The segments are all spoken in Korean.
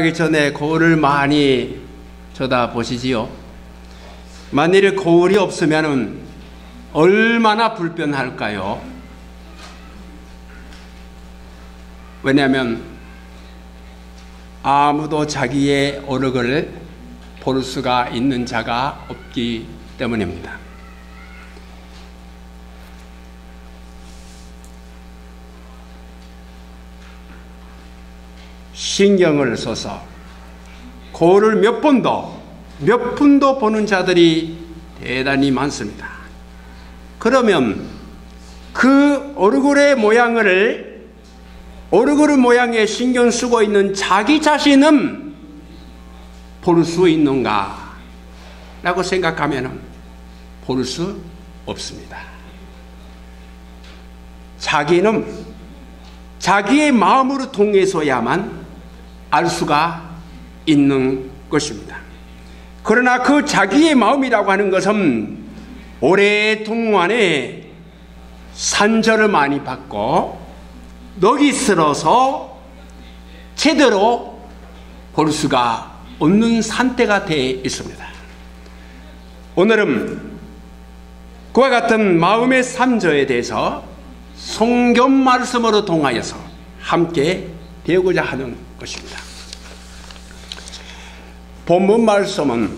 하기 전에 거울을 많이 쳐다보시지요. 만일 거울이 없으면 얼마나 불편할까요? 왜냐하면 아무도 자기의 얼굴을 볼 수가 있는 자가 없기 때문입니다. 신경을 써서 거울을 몇 분도 보는 자들이 대단히 많습니다. 그러면 그 얼굴의 모양에 신경 쓰고 있는 자기 자신은 볼 수 있는가? 라고 생각하면 볼 수 없습니다. 자기는 자기의 마음으로 통해서야만 알 수가 있는 것입니다. 그러나 그 자기의 마음이라고 하는 것은 오랫동안에 산절을 많이 받고 넋이 쓸어서 제대로 볼 수가 없는 상태가 되어 있습니다. 오늘은 그와 같은 마음의 산조에 대해서 성경 말씀으로 통하여서 함께 배우고자 하는 것입니다. 본문 말씀은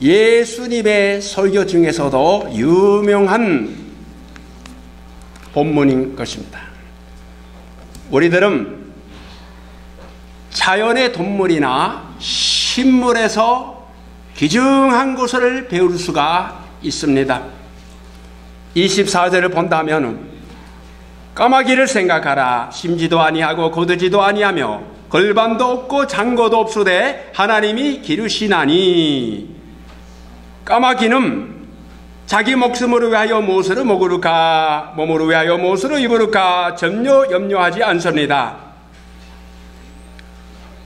예수님의 설교 중에서도 유명한 본문인 것입니다. 우리들은 자연의 동물이나 식물에서 귀중한 것을 배울 수가 있습니다. 24절을 본다면 까마귀를 생각하라. 심지도 아니하고 거두지도 아니하며 걸반도 없고 장고도 없으되 하나님이 기르시나니 까마귀는 자기 목숨을 위하여 무엇을 먹으리까 몸을 위하여 무엇을 입으리까 전혀 염려하지 않습니다.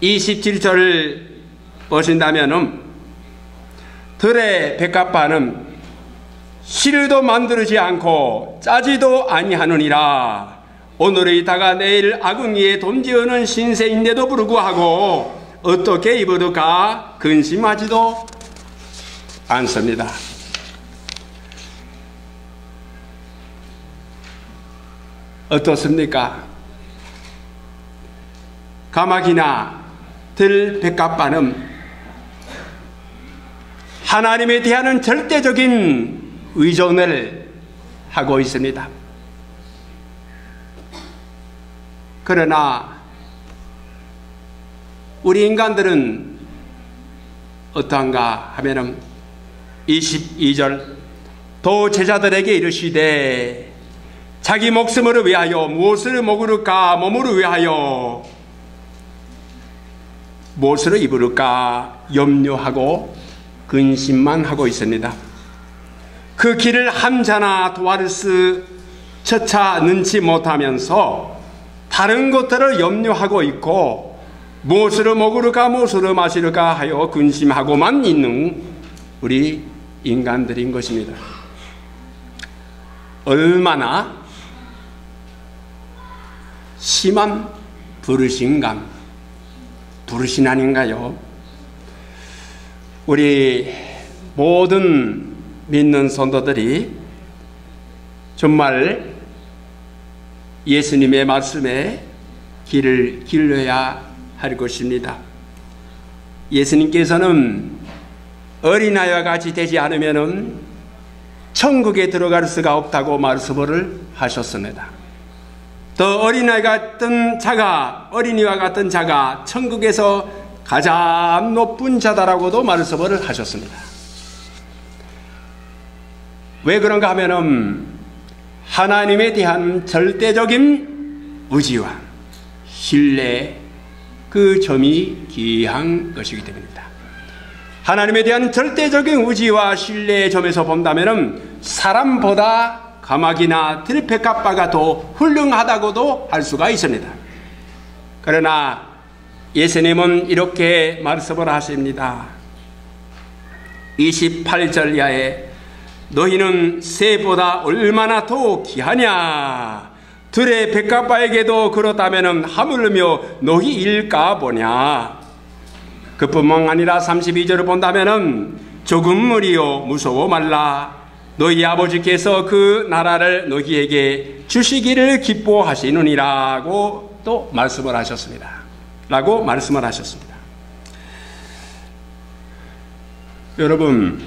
27절을 보신다면 들의 백합화는 실도 만들지 않고 짜지도 아니하느니라. 오늘의 다가 내일 아궁이에 던지어는 신세인데도 불구하고 어떻게 입으리까 근심하지도 않습니다. 어떻습니까? 까마귀나 들 백합화는 하나님에 대한 절대적인 의존을 하고 있습니다. 그러나 우리 인간들은 어떠한가 하면은 22절 또 제자들에게 이르시되 자기 목숨을 위하여 무엇을 먹으리까 몸을 위하여 무엇을 입으리까 염려하고 근심만 하고 있습니다. 그 길을 한자나 도와르스 처차 능치 못하면서 다른 것들을 염려하고 있고 무엇을 먹으리까 무엇을 마시리까 하여 근심하고만 있는 우리 인간들인 것입니다. 얼마나 심한 버릇인 아닌가요? 우리 모든 믿는 성도들이 정말 예수님의 말씀에 길을 길러야 할 것입니다. 예수님께서는 어린아이와 같이 되지 않으면 천국에 들어갈 수가 없다고 말씀을 하셨습니다. 더 어린이와 같은 자가 천국에서 가장 높은 자다라고도 말씀을 하셨습니다. 왜 그런가 하면은 하나님에 대한 절대적인 의지와 신뢰 그 점이 귀한 것이기 때문입니다. 하나님에 대한 절대적인 의지와 신뢰의 점에서 본다면은 사람보다 까마귀나 들백합화가 더 훌륭하다고도 할 수가 있습니다. 그러나 예수님은 이렇게 말씀을 하십니다. 28절 이하에 너희는 새보다 얼마나 더 귀하냐 들의 백합바에게도 그렇다면 하물며 너희일까 보냐. 그뿐만 아니라 32절을 본다면 조금 무리여 무서워 말라. 너희 아버지께서 그 나라를 너희에게 주시기를 기뻐하시느니라고 또 말씀을 하셨습니다. 라고 말씀을 하셨습니다. 여러분,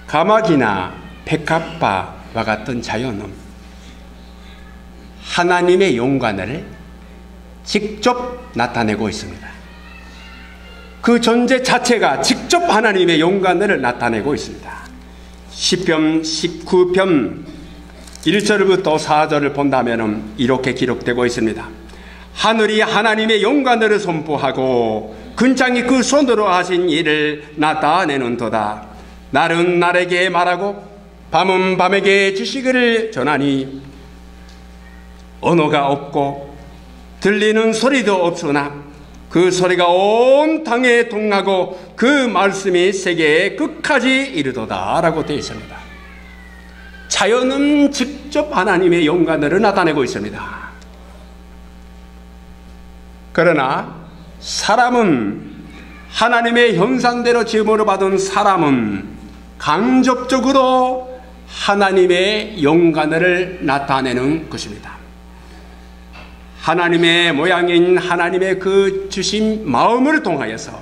가마귀나 백합바와 같은 자연은 하나님의 영광을 직접 나타내고 있습니다. 그 존재 자체가 직접 하나님의 영광을 나타내고 있습니다. 시편 19편 1절부터 4절을 본다면 이렇게 기록되고 있습니다. 하늘이 하나님의 영광을 선포하고 근장이 그 손으로 하신 일을 나타내는도다. 날은 날에게 말하고 밤은 밤에게 지식을 전하니 언어가 없고 들리는 소리도 없으나 그 소리가 온 땅에 통하고 그 말씀이 세계의 끝까지 이르도다 라고 되어 있습니다. 자연은 직접 하나님의 영광을 나타내고 있습니다. 그러나 사람은, 하나님의 형상대로 지음으로 받은 사람은 간접적으로 하나님의 영광을 나타내는 것입니다. 하나님의 모양인 하나님의 그 주신 마음을 통하여서,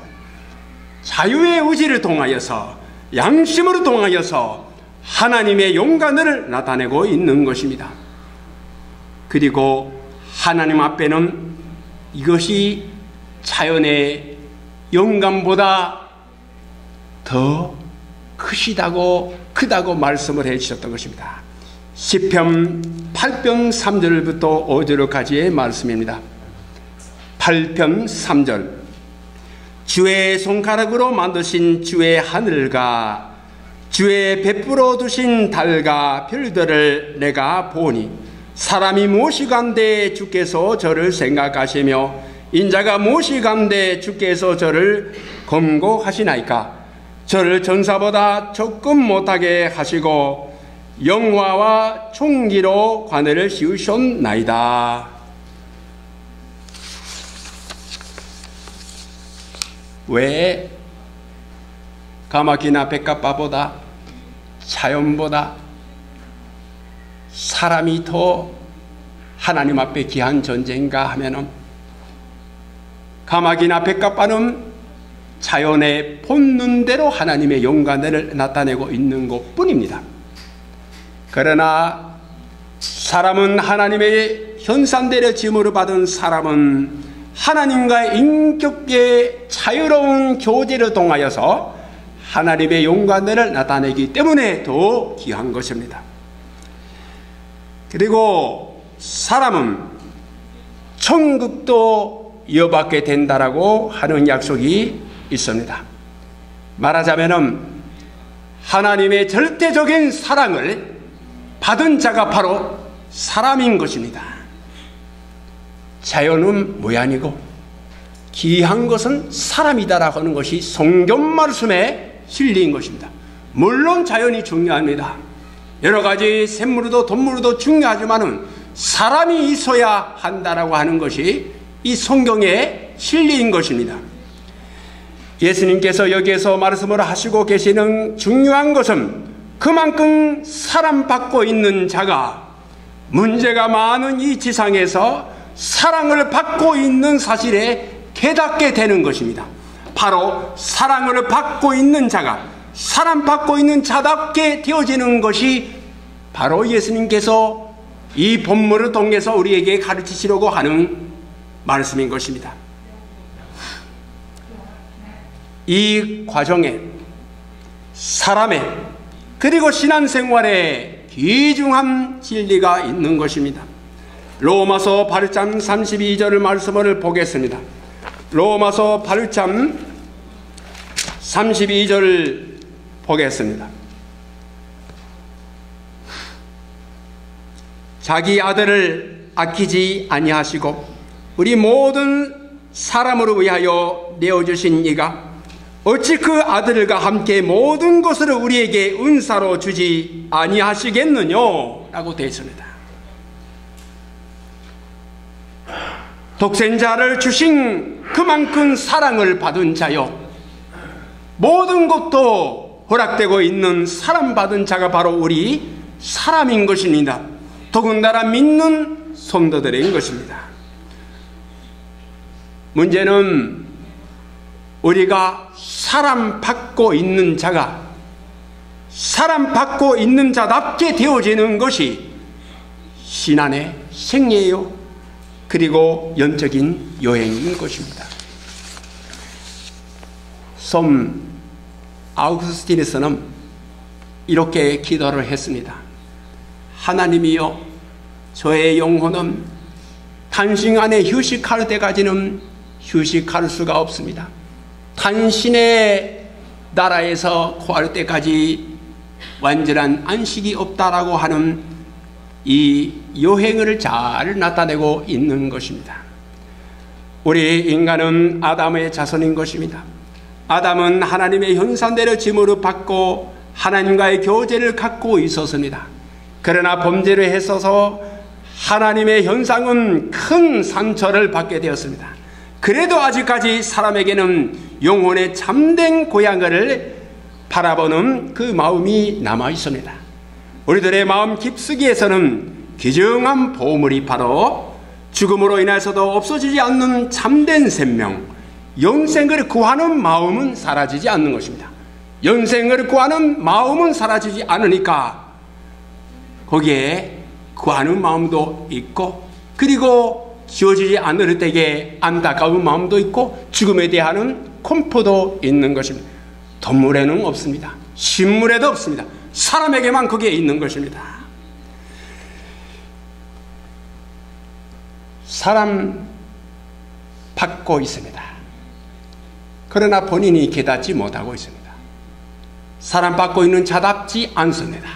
자유의 의지를 통하여서, 양심을 통하여서 하나님의 영광을 나타내고 있는 것입니다. 그리고 하나님 앞에는 이것이 자연의 영광보다 더 크다고 말씀을 해주셨던 것입니다. 시편 8편 3절부터 5절까지의 말씀입니다. 8편 3절. 주의 손가락으로 만드신 주의 하늘과 주의 베풀어 두신 달과 별들을 내가 보니 사람이 무엇이간데 주께서 저를 생각하시며 인자가 무엇이간데 주께서 저를 검고하시나이까. 저를 전사보다 조금 못하게 하시고 영화와 총기로 관을 씌우셨나이다. 왜 가마귀나 백합바보다, 자연보다 사람이 더 하나님 앞에 귀한 존재인가 하면은, 가마귀나 백합바는 자연의 본능대로 하나님의 영광을 나타내고 있는 것뿐입니다. 그러나 사람은, 하나님의 형상대로 지음으로 받은 사람은 하나님과의 인격의 자유로운 교제를 통하여서 하나님의 영광을 나타내기 때문에 더 귀한 것입니다. 그리고 사람은 천국도 이어받게 된다라고 하는 약속이 있습니다. 말하자면 하나님의 절대적인 사랑을 받은 자가 바로 사람인 것입니다. 자연은 모양이고 귀한 것은 사람이다라고 하는 것이 성경 말씀에 실린 것입니다. 물론 자연이 중요합니다. 여러 가지 샘물도 동물도 중요하지만은 사람이 있어야 한다라고 하는 것이 이 성경에 실린 것입니다. 예수님께서 여기에서 말씀을 하시고 계시는 중요한 것은 그만큼 사랑받고 있는 자가 문제가 많은 이 지상에서 사랑을 받고 있는 사실에 깨닫게 되는 것입니다. 바로 사랑을 받고 있는 자가 사랑받고 있는 자답게 되어지는 것이 바로 예수님께서 이 본문을 통해서 우리에게 가르치시려고 하는 말씀인 것입니다. 이 과정에 사람의 그리고 신앙생활에 귀중한 진리가 있는 것입니다. 로마서 8장 32절 말씀을 보겠습니다. 로마서 8장 32절 보겠습니다. 자기 아들을 아끼지 아니하시고 우리 모든 사람을 위하여 내어주신 이가 어찌 그 아들과 함께 모든 것을 우리에게 은사로 주지 아니하시겠느냐 라고 되어 있습니다. 독생자를 주신 그만큼 사랑을 받은 자요, 모든 것도 허락되고 있는 사랑받은 자가 바로 우리 사람인 것입니다. 더군다나 믿는 성도들인 것입니다. 문제는 우리가 사랑받고 있는 자가 사랑받고 있는 자답게 되어지는 것이 신앙의 생애요, 그리고 영적인 여행인 것입니다. 솜 아우구스티누스는 이렇게 기도를 했습니다. 하나님이여, 저의 영혼은 당신 안에 휴식할 때까지는 휴식할 수가 없습니다. 당신의 나라에서 거할 때까지 완전한 안식이 없다라고 하는 이 여행을 잘 나타내고 있는 것입니다. 우리 인간은 아담의 자손인 것입니다. 아담은 하나님의 형상대로 지음을 받고 하나님과의 교제를 갖고 있었습니다. 그러나 범죄를 했어서 하나님의 형상은 큰 상처를 받게 되었습니다. 그래도 아직까지 사람에게는 영혼의 참된 고향을 바라보는 그 마음이 남아 있습니다. 우리들의 마음 깊숙이에서는 귀중한 보물이 바로 죽음으로 인해서도 없어지지 않는 참된 생명, 영생을 구하는 마음은 사라지지 않는 것입니다. 영생을 구하는 마음은 사라지지 않으니까 거기에 구하는 마음도 있고, 그리고 지워지지 않을 때에 안타까운 마음도 있고, 죽음에 대한 공포도 있는 것입니다. 동물에는 없습니다. 식물에도 없습니다. 사람에게만 그게 있는 것입니다. 사람 받고 있습니다. 그러나 본인이 깨닫지 못하고 있습니다. 사랑받고 있는 자답지 않습니다.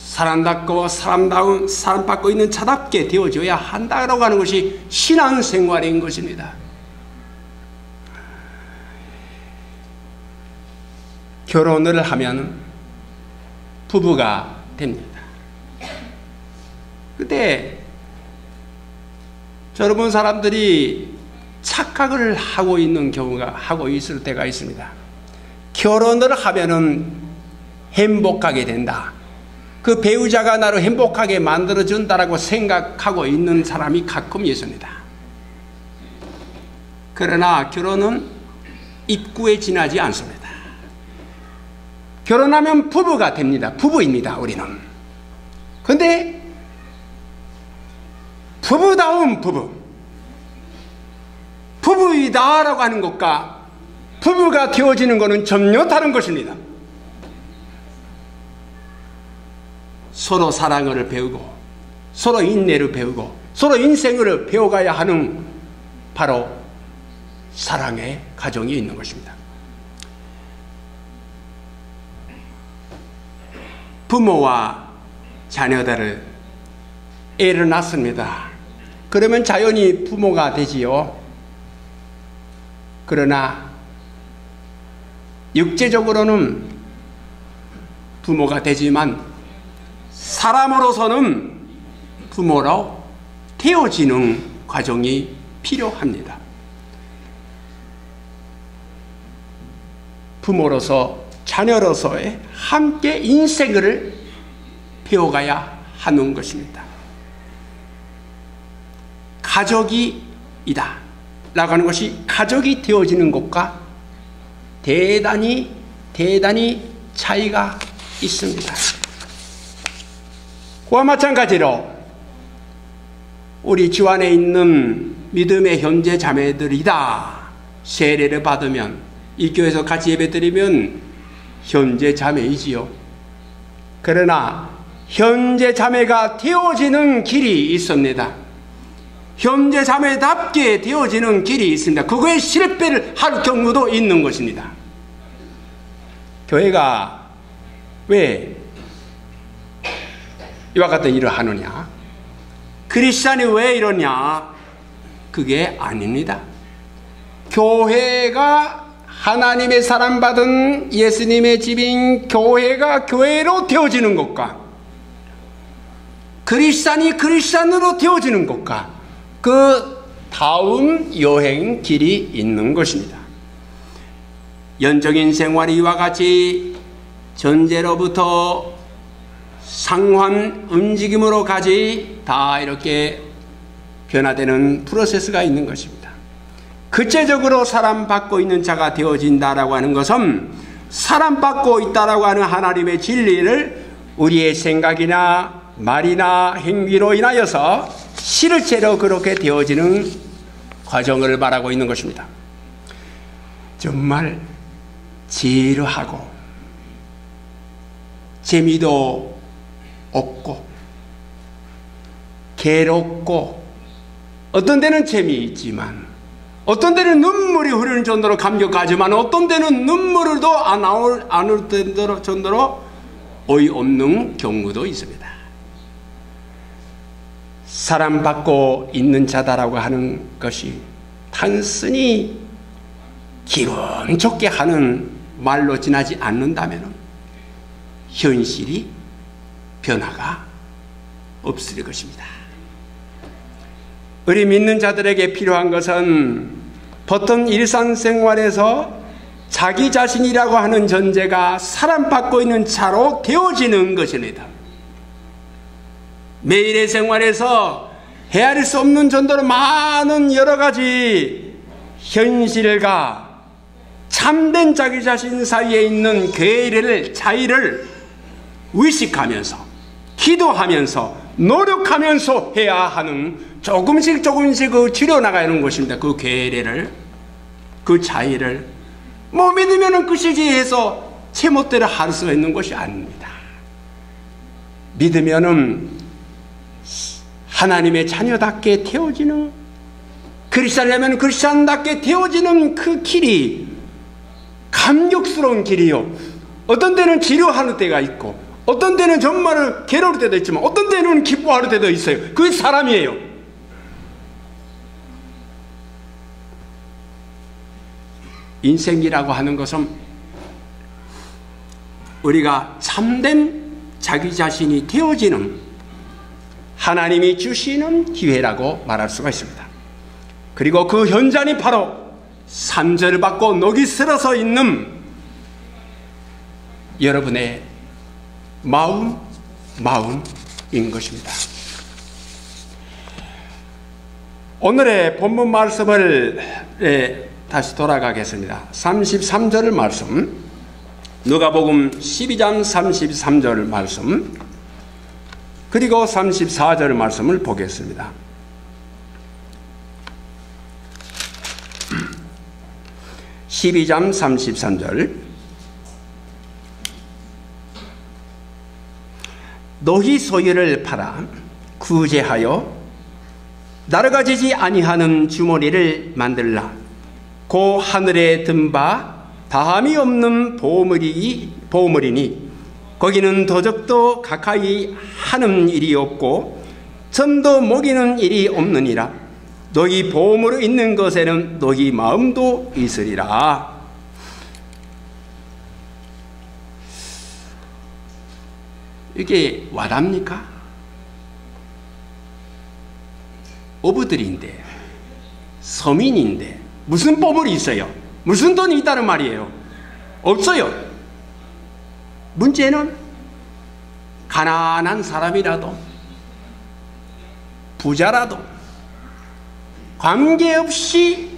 사랑받고 사랑받고 있는 자답게 되어줘야 한다고 하는 것이 신앙생활인 것입니다. 결혼을 하면 부부가 됩니다. 그때 젊은 사람들이 착각을 하고 있는 경우가 하고 있을 때가 있습니다. 결혼을 하면은 행복하게 된다. 그 배우자가 나를 행복하게 만들어준다라고 생각하고 있는 사람이 가끔 있습니다. 그러나 결혼은 입구에 지나지 않습니다. 결혼하면 부부가 됩니다. 부부입니다, 우리는. 그런데 부부다운 부부이다라고 하는 것과 부부가 되어지는 것은 전혀 다른 것입니다. 서로 사랑을 배우고, 서로 인내를 배우고, 서로 인생을 배워가야 하는 바로 사랑의 가정이 있는 것입니다. 부모와 자녀들을 애를 낳습니다. 그러면 자연히 부모가 되지요. 그러나 육체적으로는 부모가 되지만 사람으로서는 부모로 되어지는 과정이 필요합니다. 부모로서 자녀로서의 함께 인생을 배워가야 하는 것입니다. 가족이다 라고 하는 것이 가족이 되어지는 것과 대단히 차이가 있습니다. 그와 마찬가지로 우리 주 안에 있는 믿음의 형제 자매들이다 세례를 받으면, 이 교회에서 같이 예배드리면 형제 자매이지요. 그러나 형제 자매가 되어지는 길이 있습니다. 형제 자매답게 되어지는 길이 있습니다. 그거에 실패를 할 경우도 있는 것입니다. 교회가 왜 이와 같은 일을 하느냐, 크리스찬이 왜 이러냐, 그게 아닙니다. 교회가 하나님의 사랑받은 예수님의 집인 교회가 교회로 되어지는 것과 크리스찬이 크리스찬으로 되어지는 것과 그 다음 여행 길이 있는 것입니다. 연적인 생활이 이와 같이 전제로부터 상환 움직임으로 가지 다 이렇게 변화되는 프로세스가 있는 것입니다. 구체적으로 사랑받고 있는 자가 되어진다라고 하는 것은 사랑받고 있다라고 하는 하나님의 진리를 우리의 생각이나 말이나 행위로 인하여서 실체로 그렇게 되어지는 과정을 말하고 있는 것입니다. 정말 지루하고 재미도 없고 괴롭고 어떤 데는 재미있지만 어떤 데는 눈물이 흐르는 정도로 감격하지만 어떤 데는 눈물도 안 올 정도로 어이없는 경우도 있습니다. 사랑받고 있는 자다라고 하는 것이 단순히 기분 좋게 하는 말로 지나지 않는다면 현실이 변화가 없을 것입니다. 우리 믿는 자들에게 필요한 것은 보통 일상생활에서 자기 자신이라고 하는 존재가 사랑받고 있는 자로 되어지는 것입니다. 매일의 생활에서 헤아릴 수 없는 정도로 많은 여러 가지 현실과 참된 자기 자신 사이에 있는 괴리를, 차이를 의식하면서 기도하면서 노력하면서 해야 하는 조금씩 줄여나가는 것입니다. 그 괴리를, 그 차이를 뭐 믿으면 끝이지 해서 제멋대로 할 수가 있는 것이 아닙니다. 믿으면은 하나님의 자녀답게 되어지는, 그리스도라면 그리스도인답게 되어지는 그 길이 감격스러운 길이요. 어떤 때는 지루하는 때가 있고 어떤 때는 정말 괴로울 때도 있지만 어떤 때는 기뻐할 때도 있어요. 그게 사람이에요. 인생이라고 하는 것은 우리가 참된 자기 자신이 되어지는 하나님이 주시는 기회라고 말할 수가 있습니다. 그리고 그 현장이 바로 산절받고 녹이 슬어서 있는 여러분의 마음인 것입니다. 오늘의 본문 말씀을 다시 돌아가겠습니다. 33절 말씀, 누가복음 12장 33절 말씀, 그리고 34절 말씀을 보겠습니다. (12장 33절) 너희 소유를 팔아 구제하여 나르가지지 아니하는 주머니를 만들라. 고 하늘에 든 바 다함이 없는 보물이니 거기는 도적도 가까이 하는 일이 없고 전도 먹이는 일이 없느니라. 너희 보물로 있는 것에는 너희 마음도 있으리라. 이게 와답니까? 어부들인데, 서민인데 무슨 보물이 있어요? 무슨 돈이 있다는 말이에요? 없어요. 문제는 가난한 사람이라도 부자라도 관계없이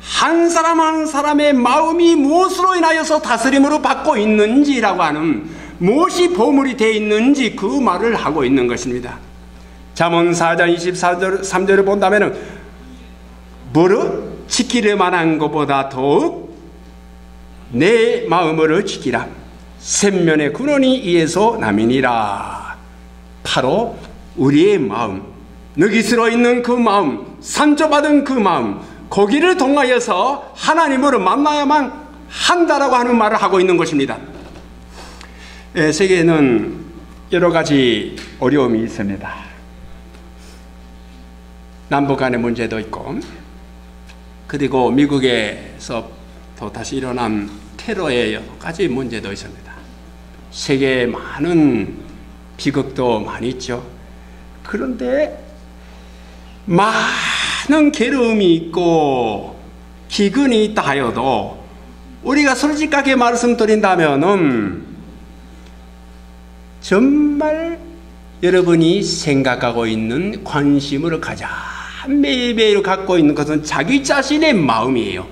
한 사람 한 사람의 마음이 무엇으로 인하여서 다스림으로 받고 있는지라고 하는, 무엇이 보물이 되어 있는지 그 말을 하고 있는 것입니다. 잠언 4장 23절을 본다면 무릇 지킬 만한 것보다 더욱 내 마음을 지키라. 샘면의 근원이 이에서 남이니라. 바로 우리의 마음, 느깃으로 있는 그 마음, 상처받은 그 마음, 거기를 통하여서 하나님으로 만나야만 한다라고 하는 말을 하고 있는 것입니다. 세계에는 여러 가지 어려움이 있습니다. 남북 간의 문제도 있고, 그리고 미국에서 또 다시 일어난 테러의 여러 가지 문제도 있습니다. 세계에 많은 비극도 많이 있죠. 그런데 많은 괴로움이 있고 기근이 있다 하여도 우리가 솔직하게 말씀드린다면은 정말 여러분이 생각하고 있는 관심을 가장 매일매일 갖고 있는 것은 자기 자신의 마음이에요.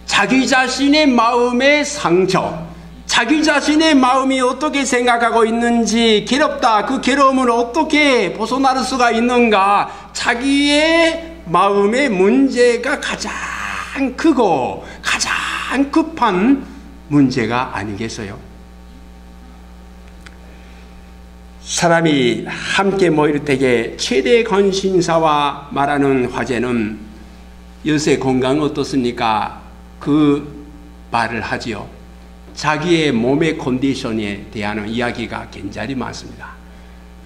자기 자신의 마음의 상처, 자기 자신의 마음이 어떻게 생각하고 있는지, 괴롭다, 그 괴로움을 어떻게 벗어날 수가 있는가, 자기의 마음의 문제가 가장 크고 가장 급한 문제가 아니겠어요? 사람이 함께 모일 때에 최대 관심사와 말하는 화제는 요새 건강 어떻습니까? 그 말을 하지요. 자기의 몸의 컨디션에 대한 이야기가 굉장히 많습니다.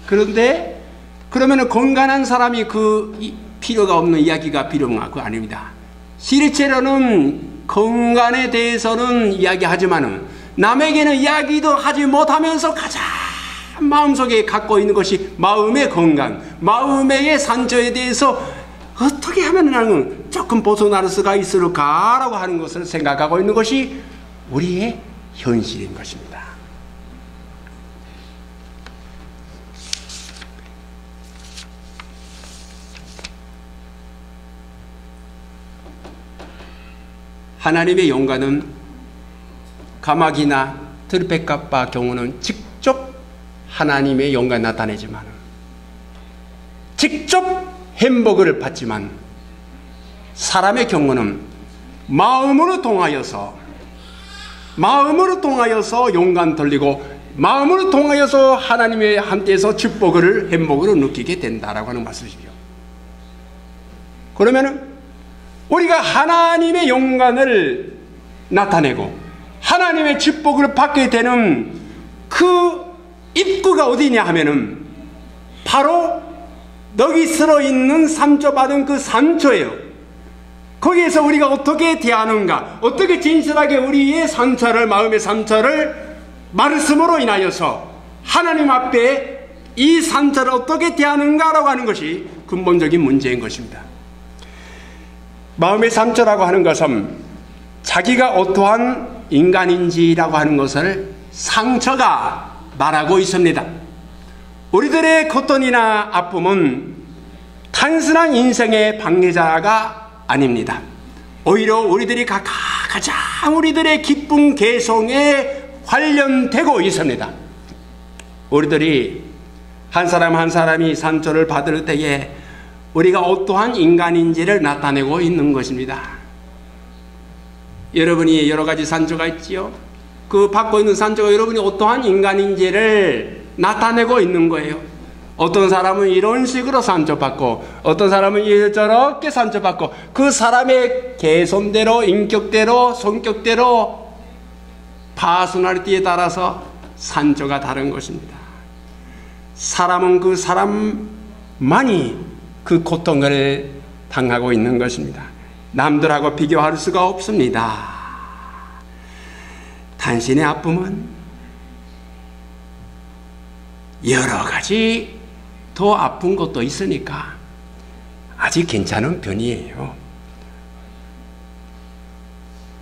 그런데 그러면 건강한 사람이 그 필요가 없는 이야기가 필요한 거 아닙니다. 실제로는 건강에 대해서는 이야기하지만은 남에게는 이야기도 하지 못하면서 가장 마음속에 갖고 있는 것이 마음의 건강, 마음의 상처에 대해서 어떻게 하면 나는 조금 벗어날 수가 있을까라고 하는 것을 생각하고 있는 것이 우리의 현실인 것입니다. 하나님의 영광은 가마귀나 들빼까빠 경우는 직접 하나님의 영광을 나타내지만, 직접 행복을 받지만, 사람의 경우는 마음으로 통하여서 영광 돌리고 마음으로 통하여서 하나님의 한테서 축복을 행복으로 느끼게 된다라고 하는 말씀이죠. 그러면 우리가 하나님의 영광을 나타내고 하나님의 축복을 받게 되는 그 입구가 어디냐 하면은 바로 여기 쓰러 있는 상처받은 그 상처예요. 거기에서 우리가 어떻게 대하는가, 어떻게 진실하게 우리의 상처를, 마음의 상처를 말씀으로 인하여서 하나님 앞에 이 상처를 어떻게 대하는가라고 하는 것이 근본적인 문제인 것입니다. 마음의 상처라고 하는 것은 자기가 어떠한 인간인지라고 하는 것을 상처가 말하고 있습니다. 우리들의 고통이나 아픔은 단순한 인생의 방해자가 아닙니다. 오히려 우리들이 가장 우리들의 기쁨 개성에 관련되고 있습니다. 우리들이 한 사람 한 사람이 상처를 받을 때에 우리가 어떠한 인간인지를 나타내고 있는 것입니다. 여러분이 여러 가지 상처가 있지요. 그 받고 있는 상처가 여러분이 어떠한 인간인지를 나타내고 있는 거예요. 어떤 사람은 이런 식으로 상처받고 어떤 사람은 저렇게 상처받고 그 사람의 개성대로, 인격대로, 성격대로, 파스널리티에 따라서 상처가 다른 것입니다. 사람은 그 사람만이 그 고통을 당하고 있는 것입니다. 남들하고 비교할 수가 없습니다. 당신의 아픔은 여러 가지 더 아픈 것도 있으니까 아직 괜찮은 편이에요.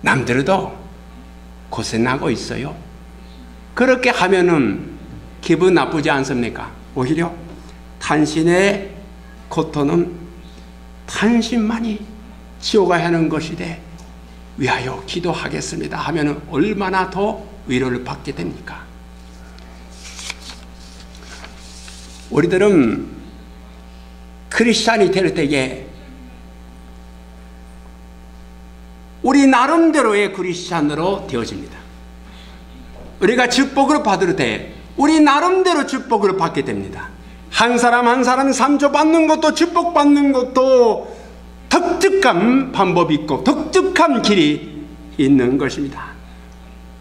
남들도 고생하고 있어요. 그렇게 하면은 기분 나쁘지 않습니까? 오히려 당신의 고통은 당신만이 지어가야 하는 것이되 위하여 기도하겠습니다 하면은 얼마나 더 위로를 받게 됩니까? 우리들은 크리스찬이 될 때에 우리 나름대로의 크리스찬으로 되어집니다. 우리가 축복을 받을 때 우리 나름대로 축복을 받게 됩니다. 한 사람 한 사람 상처받는 것도 축복받는 것도 독특한 방법이 있고 독특한 길이 있는 것입니다.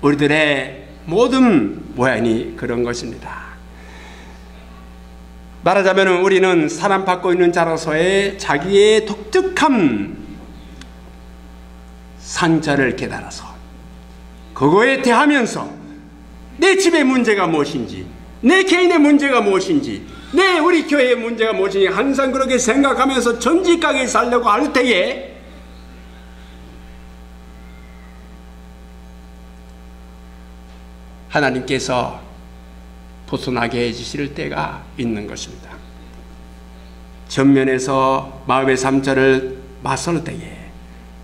우리들의 모든 모양이 그런 것입니다. 말하자면 우리는 사랑받고 있는 자로서의 자기의 독특한 상처를 깨달아서 그거에 대하면서 내 집의 문제가 무엇인지, 내 개인의 문제가 무엇인지, 네, 우리 교회의 문제가 무엇이니 항상 그렇게 생각하면서 정직하게 살려고 할 때에 하나님께서 벗어나게 해주실 때가 있는 것입니다. 전면에서 마음의 상처를 맞설 때에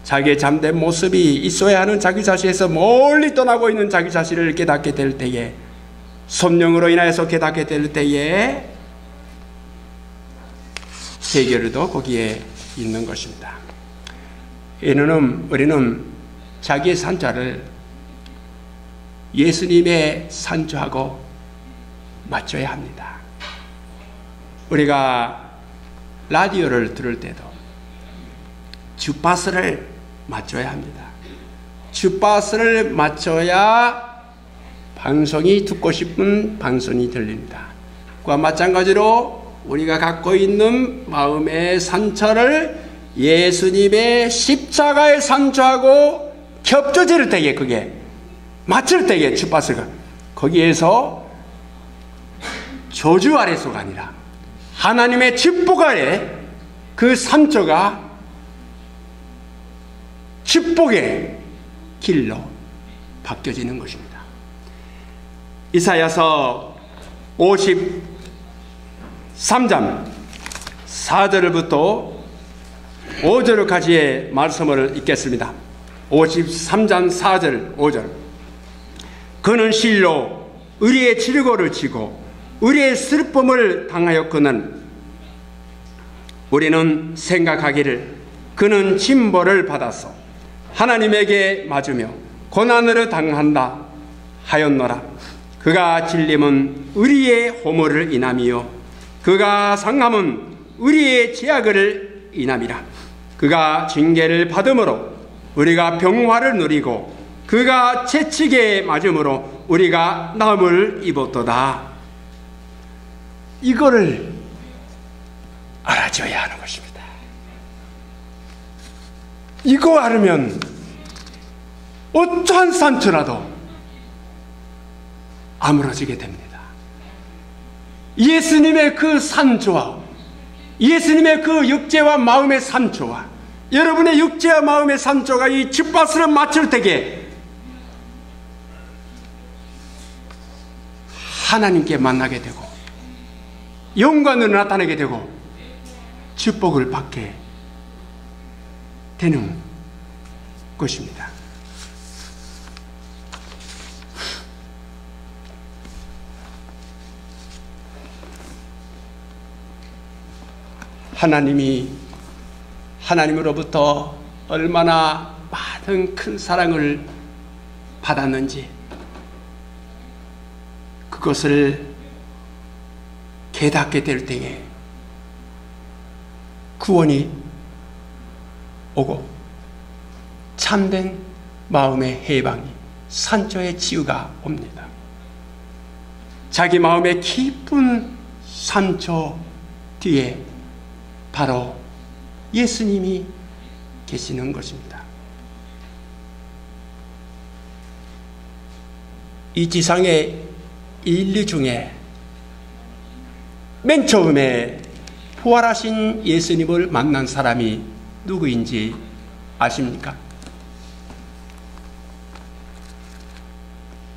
자기의 잠든 모습이 있어야 하는 자기 자신에서 멀리 떠나고 있는 자기 자신을 깨닫게 될 때에, 성령으로 인하여서 깨닫게 될 때에 해결도 거기에 있는 것입니다. 우리는 자기의 상처를 예수님의 상처하고 맞춰야 합니다. 우리가 라디오를 들을 때도 주파수를 맞춰야 합니다. 주파수를 맞춰야 방송이 듣고 싶은 방송이 들립니다. 그와 마찬가지로 우리가 갖고 있는 마음의 상처를 예수님의 십자가의 상처하고 겹쳐질 때에, 그게 맞출 때에 주파수가 거기에서 저주 아래서가 아니라 하나님의 축복 아래 그 상처가 축복의 길로 바뀌어지는 것입니다. 이사야서 53장 4절부터 5절까지의 말씀을 읽겠습니다. 53장 4절 5절. 그는 실로 우리의 질고를 지고 우리의 슬픔을 당하였거늘 우리는 생각하기를 그는 징벌을 받아서 하나님에게 맞으며 고난을 당한다 하였노라. 그가 질림은 우리의 허물을 인함이요 그가 상함은 우리의 죄악을 인함이라. 그가 징계를 받음으로 우리가 병화를 누리고 그가 채찍에 맞음으로 우리가 나음을 입었도다. 이거를 알아줘야 하는 것입니다. 이거 알으면 어떠한 상처라도 아물어지게 됩니다. 예수님의 그 상처와 예수님의 그 육체와 마음의 상처와 여러분의 육체와 마음의 상처가 이 주파수를 맞출 때에 하나님께 만나게 되고 영광을 나타내게 되고 축복을 받게 되는 것입니다. 하나님으로부터 얼마나 많은 큰 사랑을 받았는지 그것을 깨닫게 될 때에 구원이 오고 참된 마음의 해방이, 상처의 치유가 옵니다. 자기 마음의 깊은 상처 뒤에 바로 예수님이 계시는 것입니다. 이 지상의 인류 중에 맨 처음에 부활하신 예수님을 만난 사람이 누구인지 아십니까?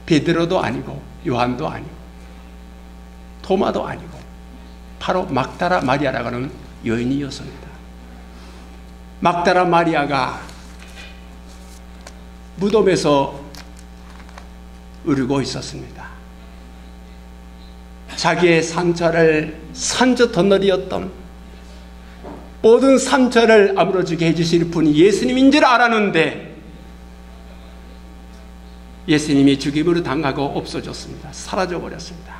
베드로도 아니고 요한도 아니고 토마도 아니고 바로 막달라 마리아라고 하는 여인이었습니다. 막달라 마리아가 무덤에서 울고 있었습니다. 자기의 상처를 상처 덩어리였던 모든 상처를 아물어주게 해주실 분이 예수님인 줄 알았는데 예수님이 죽임으로 당하고 없어졌습니다. 사라져버렸습니다.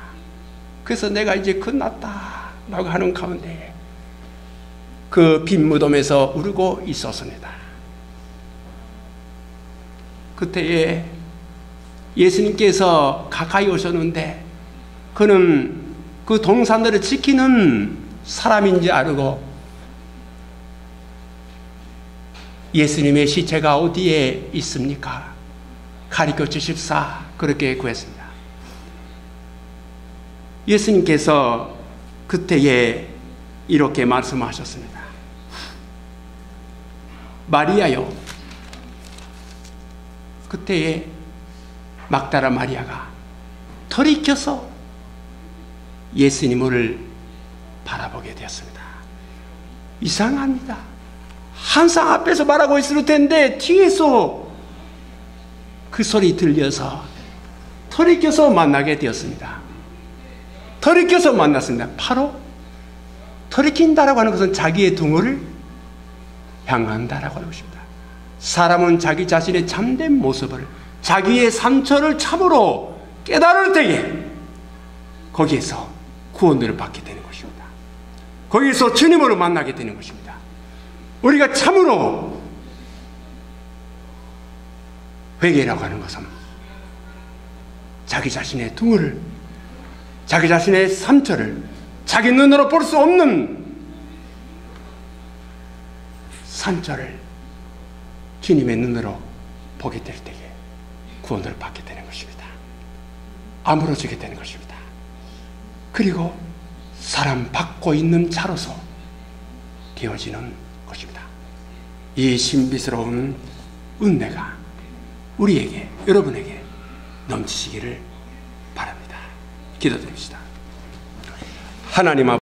그래서 내가 이제 끝났다 라고 하는 가운데 그 빈 무덤에서 울고 있었습니다. 그때에 예수님께서 가까이 오셨는데 그는 그 동산들을 지키는 사람인지 알고 예수님의 시체가 어디에 있습니까? 가르쳐 주십사 그렇게 구했습니다. 예수님께서 그때에 이렇게 말씀하셨습니다. 마리아요. 그때에 막달라 마리아가 돌이켜서 예수님을 바라보게 되었습니다. 이상합니다. 항상 앞에서 말하고 있을 텐데 뒤에서 그 소리 들려서 돌이켜서 만나게 되었습니다. 돌이켜서 만났습니다. 바로 돌이킨다라고 하는 것은 자기의 등을 향한다라고 하는 것입니다. 사람은 자기 자신의 참된 모습을, 자기의 상처를 참으로 깨달을 때에 거기에서 구원을 받게 되는 것입니다. 거기에서 주님을 만나게 되는 것입니다. 우리가 참으로 회개라고 하는 것은 자기 자신의 등을, 자기 자신의 상처를 자기 눈으로 볼 수 없는 상처를 주님의 눈으로 보게 될 때에 구원을 받게 되는 것입니다. 아물어지게 되는 것입니다. 그리고 사람 받고 있는 자로서 되어지는 것입니다. 이 신비스러운 은혜가 우리에게, 여러분에게 넘치시기를 바랍니다. 기도드립시다. 하나님